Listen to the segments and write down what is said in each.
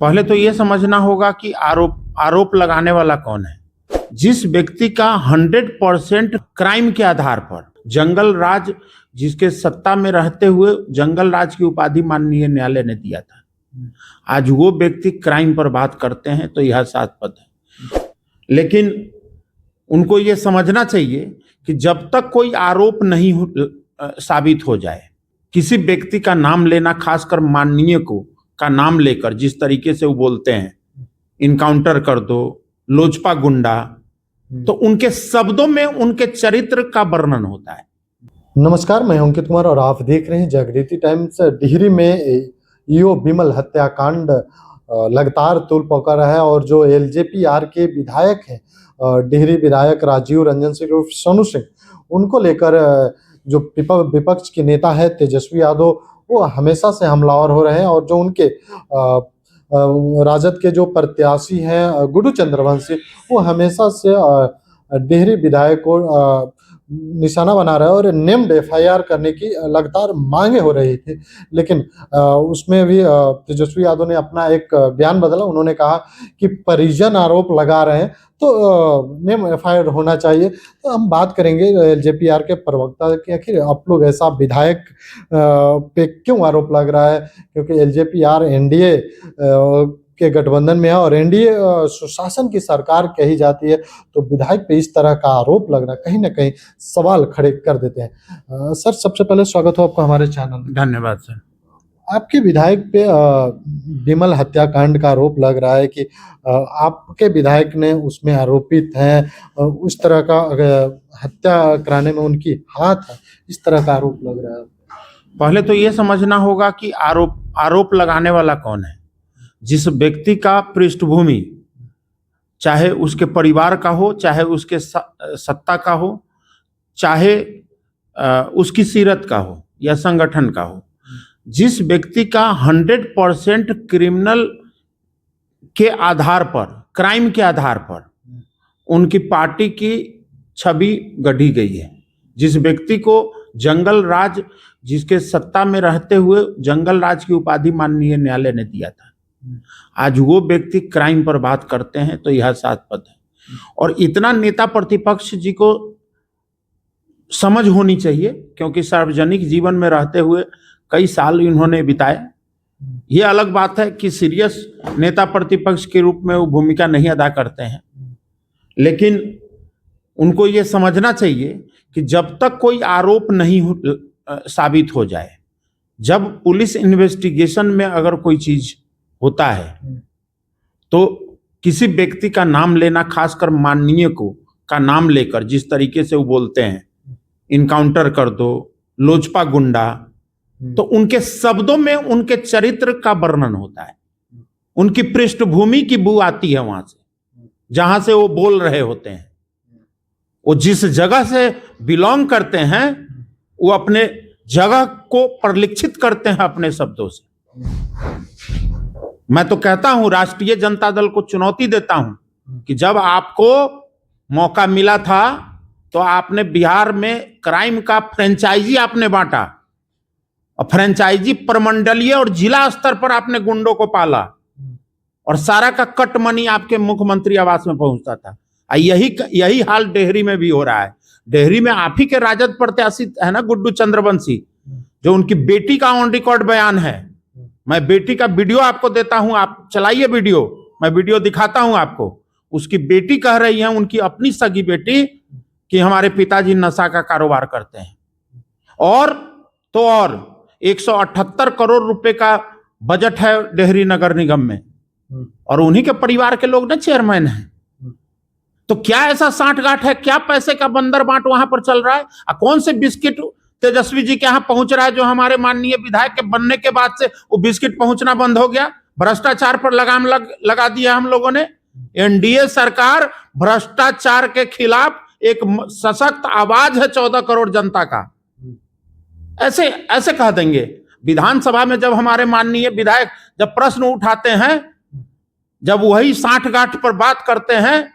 पहले तो ये समझना होगा कि आरोप लगाने वाला कौन है। जिस व्यक्ति का 100% क्राइम के आधार पर जंगल राज, जिसके सत्ता में रहते हुए जंगल राज की उपाधि माननीय न्यायालय ने दिया था, आज वो व्यक्ति क्राइम पर बात करते हैं तो यह हास्यास्पद है। लेकिन उनको ये समझना चाहिए कि जब तक कोई आरोप नहीं साबित हो जाए, किसी व्यक्ति का नाम लेना, खासकर माननीय का नाम लेकर जिस तरीके से वो बोलते हैं, इनकाउंटर कर दो, लोजपा गुंडा, तो उनके शब्दों में उनके चरित्र का वर्णन होता है। नमस्कार, मैं अंकित कुमार और आप देख रहे हैं जागृति टाइम्स। डिहरी में ईओ बिमल हत्याकांड लगातार तूल पकड़ रहा है और जो एलजेपी-आर के विधायक हैं, डिहरी विधायक राजीव रंजन सिंह उर्फ सोनू सिंह, उनको लेकर जो विपक्ष के नेता है तेजस्वी यादव, वो हमेशा से हमलावर हो रहे हैं। और जो उनके राजद के जो प्रत्याशी हैं गुड्डू चंद्रवंशी, वो हमेशा से डिहरी विधायक को निशाना बना रहे हैं और नेम्ड एफआईआर करने की लगातार मांगे हो रही थी। लेकिन उसमें भी तेजस्वी यादव ने अपना एक बयान बदला। उन्होंने कहा कि परिजन आरोप लगा रहे हैं तो नेम एफआईआर होना चाहिए। तो हम बात करेंगे एलजेपी-आर के प्रवक्ता की, आखिर आप लोग ऐसा विधायक पे क्यों आरोप लग रहा है, क्योंकि एलजेपी-आर एनडीए के गठबंधन में है और एनडीए सुशासन की सरकार कही जाती है, तो विधायक पे इस तरह का आरोप लगना कहीं ना कहीं सवाल खड़े कर देते हैं। सर, सबसे पहले स्वागत हो आपका हमारे चैनल में। धन्यवाद सर। आपके विधायक पे बिमल हत्याकांड का आरोप लग रहा है कि आपके विधायक ने उसमें आरोपित हैं, उस तरह का हत्या कराने में उनकी हाथ है, इस तरह का आरोप लग रहा है। पहले तो ये समझना होगा कि आरोप लगाने वाला कौन है। जिस व्यक्ति का पृष्ठभूमि, चाहे उसके परिवार का हो, चाहे उसके सत्ता का हो, चाहे उसकी सीरत का हो या संगठन का हो, जिस व्यक्ति का 100% क्रिमिनल के आधार पर, क्राइम के आधार पर उनकी पार्टी की छवि गढ़ी गई है, जिस व्यक्ति को जंगल राज, जिसके सत्ता में रहते हुए जंगल राज की उपाधि माननीय न्यायालय ने दिया था, आज वो व्यक्ति क्राइम पर बात करते हैं तो यह हास्यास्पद है। और इतना नेता प्रतिपक्ष जी को समझ होनी चाहिए, क्योंकि सार्वजनिक जीवन में रहते हुए कई साल इन्होंने बिताए। ये अलग बात है कि सीरियस नेता प्रतिपक्ष के रूप में वो भूमिका नहीं अदा करते हैं, लेकिन उनको ये समझना चाहिए कि जब तक कोई आरोप नहीं साबित हो जाए, जब पुलिस इन्वेस्टिगेशन में अगर कोई चीज होता है तो किसी व्यक्ति का नाम लेना, खासकर माननीय का नाम लेकर जिस तरीके से वो बोलते हैं, इनकाउंटर कर दो, लोजपा गुंडा, तो उनके शब्दों में उनके चरित्र का वर्णन होता है। उनकी पृष्ठभूमि की बू आती है वहां से, जहां से वो बोल रहे होते हैं। वो जिस जगह से बिलोंग करते हैं, वो अपने जगह को परिलक्षित करते हैं अपने शब्दों से। मैं तो कहता हूं, राष्ट्रीय जनता दल को चुनौती देता हूं कि जब आपको मौका मिला था तो आपने बिहार में क्राइम का फ्रेंचाइजी आपने बांटा, और फ्रेंचाइजी प्रमंडलीय और जिला स्तर पर आपने गुंडों को पाला, और सारा का कट मनी आपके मुख्यमंत्री आवास में पहुंचता था। यही हाल डेहरी में भी हो रहा है। डेहरी में आप ही के राजद प्रत्याशी है ना, गुड्डू चंद्रवंशी, जो उनकी बेटी का ऑन रिकॉर्ड बयान है। मैं बेटी का वीडियो आपको देता हूं, आप चलाइए वीडियो, मैं वीडियो दिखाता हूं आपको। उसकी बेटी कह रही है, उनकी अपनी सगी बेटी, कि हमारे पिताजी नशा का कारोबार करते हैं। और 178 करोड़ रुपए का बजट है डेहरी नगर निगम में, और उन्हीं के परिवार के लोग ना चेयरमैन हैं। तो क्या ऐसा सांठगांठ है, क्या पैसे का बंदर बांट वहां पर चल रहा है? कौन से बिस्किट तेजस्वी जी के यहाँ पहुंच रहा है, जो हमारे माननीय विधायक के बनने के बाद से वो बिस्किट पहुंचना बंद हो गया? भ्रष्टाचार पर लगाम लगा दिया हम लोगों ने। एनडीए सरकार भ्रष्टाचार के खिलाफ एक सशक्त आवाज है 14 करोड़ जनता का। ऐसे कह देंगे विधानसभा में, जब हमारे माननीय विधायक जब प्रश्न उठाते हैं, जब वही सांठगांठ पर बात करते हैं,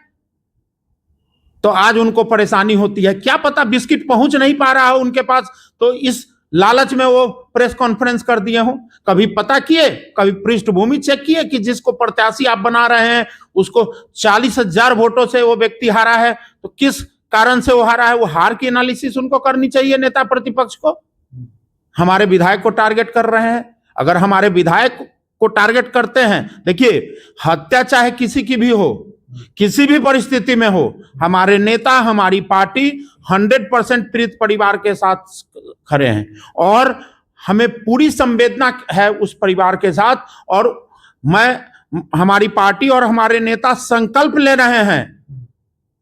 तो आज उनको परेशानी होती है। क्या पता बिस्किट पहुंच नहीं पा रहा हो उनके पास, तो इस लालच में वो प्रेस कॉन्फ्रेंस कर दिए हो? कभी पता किए, कभी पृष्ठभूमि चेक किए कि जिसको प्रत्याशी आप बना रहे हैं उसको 40,000 वोटों से वो व्यक्ति हारा है, तो किस कारण से वो हारा है? वो हार की एनालिसिस उनको करनी चाहिए नेता प्रतिपक्ष को। हमारे विधायक को टारगेट कर रहे हैं। अगर हमारे विधायक को टारगेट करते हैं, देखिए हत्या चाहे किसी की भी हो, किसी भी परिस्थिति में हो, हमारे नेता, हमारी पार्टी 100% पीड़ित परिवार के साथ खड़े हैं और हमें पूरी संवेदना है उस परिवार के साथ। और हमारी पार्टी और हमारे नेता संकल्प ले रहे हैं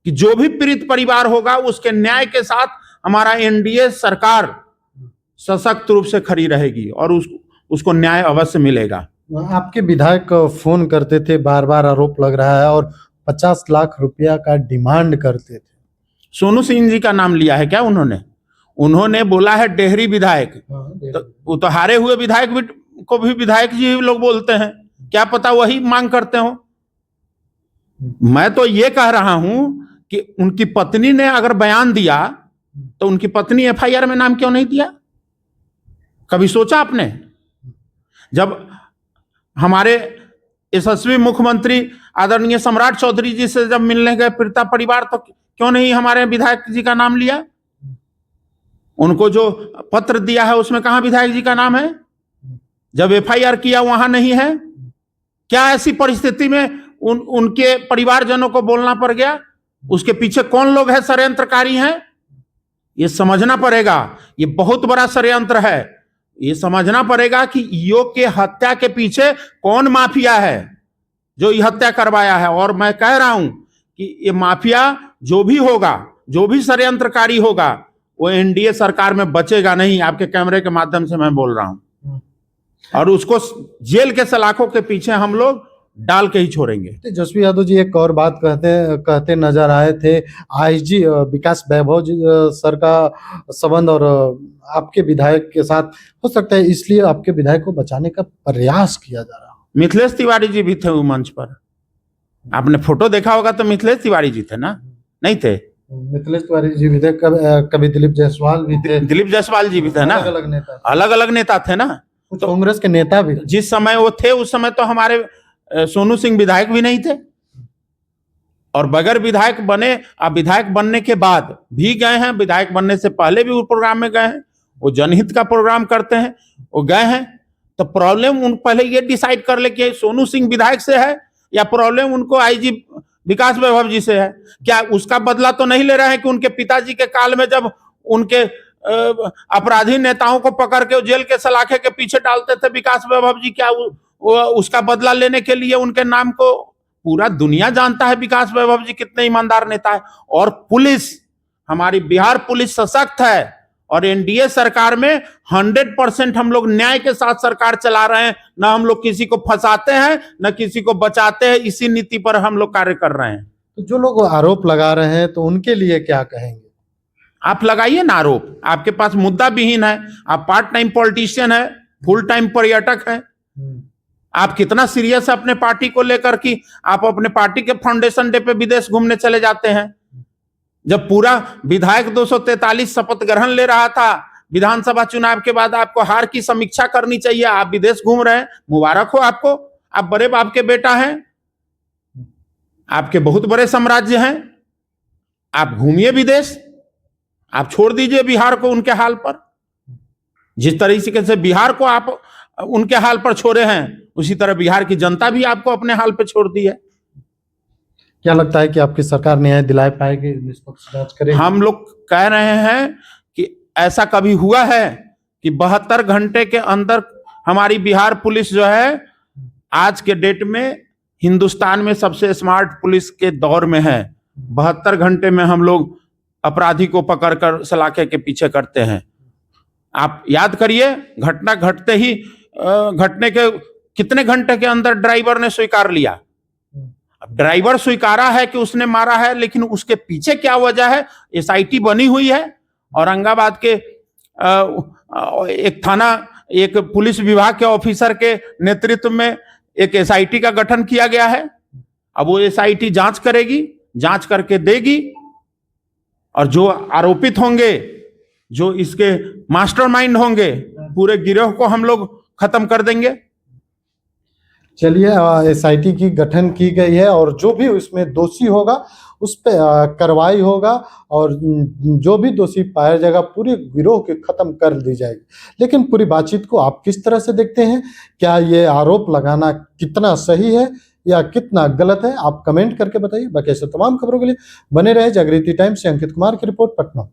कि जो भी पीड़ित परिवार होगा उसके न्याय के साथ हमारा एनडीए सरकार सशक्त रूप से खड़ी रहेगी और उसको न्याय अवश्य मिलेगा। आपके विधायक फोन करते थे, बार बार आरोप लग रहा है, और 50 लाख रुपया का डिमांड करते थे। सोनू सिंह जी का नाम लिया है क्या उन्होंने बोला है डेहरी विधायक। तो वो तो हारे हुए विधायक को भी विधायक जी लोग बोलते हैं, क्या पता वही मांग करते हो। मैं तो ये कह रहा हूं कि उनकी पत्नी ने अगर बयान दिया तो उनकी पत्नी एफआईआर में नाम क्यों नहीं दिया? कभी सोचा आपने? जब हमारे यशस्वी मुख्यमंत्री आदरणीय सम्राट चौधरी जी से जब मिलने गए पीड़िता परिवार, तो क्यों नहीं हमारे विधायक जी का नाम लिया? उनको जो पत्र दिया है उसमें कहां विधायक जी का नाम है? जब एफआईआर किया वहां नहीं है? क्या ऐसी परिस्थिति में उनके परिवारजनों को बोलना पड़ गया? उसके पीछे कौन लोग हैं, षड्यंत्रकारी हैं? ये समझना पड़ेगा, ये बहुत बड़ा षड्यंत्र है। ये समझना पड़ेगा कि योग के हत्या के पीछे कौन माफिया है जो ये हत्या करवाया है। और मैं कह रहा हूं कि ये माफिया जो भी होगा, जो भी षड्यंत्रकारी होगा, वो एनडीए सरकार में बचेगा नहीं। आपके कैमरे के माध्यम से मैं बोल रहा हूं, और उसको जेल के सलाखों के पीछे हम लोग डाल के ही छोड़ेंगे। तेजस्वी यादव जी एक और बात कहते नजर आए थे, आईजी विकास वैभव जी सर का संबंध और आपके विधायक के साथ हो सकता है, इसलिए आपके विधायक को बचाने का प्रयास किया जा रहा है। मिथिलेश तिवारी जी भी थे वो मंच पर, आपने फोटो देखा होगा तो मिथिलेश तिवारी जी थे ना? नहीं थे? मिथिलेश तिवारी जी भी थे, कभी दिलीप जायसवाल भी थे। दिलीप जायसवाल जी भी थे ना? अलग अलग नेता थे ना? तो कांग्रेस के नेता भी जिस समय वो थे उस समय तो हमारे सोनू सिंह विधायक भी नहीं थे, और बगैर विधायक बने, अब विधायक बनने के बाद भी गए हैं, विधायक बनने से पहले भी वो प्रोग्राम में गए हैं, वो जनहित का प्रोग्राम करते हैं, वो गए हैं। तो प्रॉब्लम उन पहले ये डिसाइड कर ले कि सोनू सिंह विधायक से है या प्रॉब्लम उनको आईजी विकास वैभव जी से है। क्या उसका बदला तो नहीं ले रहे हैं कि उनके पिताजी के काल में जब उनके अपराधी नेताओं को पकड़ के जेल के सलाखे के पीछे डालते थे विकास वैभव जी, क्या उसका बदला लेने के लिए उनके नाम को पूरा दुनिया जानता है विकास वैभव जी कितने ईमानदार नेता है। और पुलिस, हमारी बिहार पुलिस सशक्त है, और एनडीए सरकार में 100% हम लोग न्याय के साथ सरकार चला रहे हैं। ना हम लोग किसी को फंसाते हैं, ना किसी को बचाते हैं, इसी नीति पर हम लोग कार्य कर रहे हैं। तो जो लोग आरोप लगा रहे हैं तो उनके लिए क्या कहेंगे? आप लगाइए ना आरोप, आपके पास मुद्दा विहीन है, आप पार्ट टाइम पॉलिटिशियन है, फुल टाइम पर्यटक है। आप कितना सीरियस है अपने पार्टी को लेकर कि आप अपने पार्टी के फाउंडेशन डे पे विदेश घूमने चले जाते हैं। जब पूरा विधायक 243 शपथ ग्रहण ले रहा था विधानसभा चुनाव के बाद, आपको हार की समीक्षा करनी चाहिए, आप विदेश घूम रहे हैं, मुबारक हो आपको, आप बड़े बाप के बेटा हैं, आपके बहुत बड़े साम्राज्य हैं, आप घूमिए विदेश, आप छोड़ दीजिए बिहार को उनके हाल पर। जिस तरीके से बिहार को आप उनके हाल पर छोड़े हैं, उसी तरह बिहार की जनता भी आपको अपने हाल पर छोड़ दी है। क्या लगता है कि आपकी सरकार न्याय दिला पाएगी, निष्पक्ष जांच करेगी? हम लोग कह रहे हैं कि ऐसा कभी हुआ है कि 72 घंटे के अंदर हमारी बिहार पुलिस जो है आज के डेट में हिंदुस्तान में सबसे स्मार्ट पुलिस के दौर में है। 72 घंटे में हम लोग अपराधी को पकड़कर सलाखे के पीछे करते हैं। आप याद करिए, घटना घटते ही घटने के कितने घंटे के अंदर ड्राइवर ने स्वीकार लिया। अब ड्राइवर स्वीकारा है कि उसने मारा है, लेकिन उसके पीछे क्या वजह है? एसआईटी बनी हुई है, औरंगाबाद के एक थाना, एक पुलिस विभाग के ऑफिसर के नेतृत्व में एक एसआईटी का गठन किया गया है। अब वो एसआईटी जांच करेगी, जांच करके देगी, और जो आरोपित होंगे, जो इसके मास्टरमाइंड होंगे, पूरे गिरोह को हम लोग खत्म कर देंगे। चलिए, एसआईटी की गठन की गई है और जो भी उसमें दोषी होगा उस पे कार्रवाई होगा और जो भी दोषी पाया जाएगा पूरे गिरोह के खत्म कर दी जाएगी। लेकिन पूरी बातचीत को आप किस तरह से देखते हैं? क्या ये आरोप लगाना कितना सही है या कितना गलत है? आप कमेंट करके बताइए। बाकी ऐसे तमाम खबरों के लिए बने रहे जागृति टाइम्स से। अंकित कुमार की रिपोर्ट, पटना।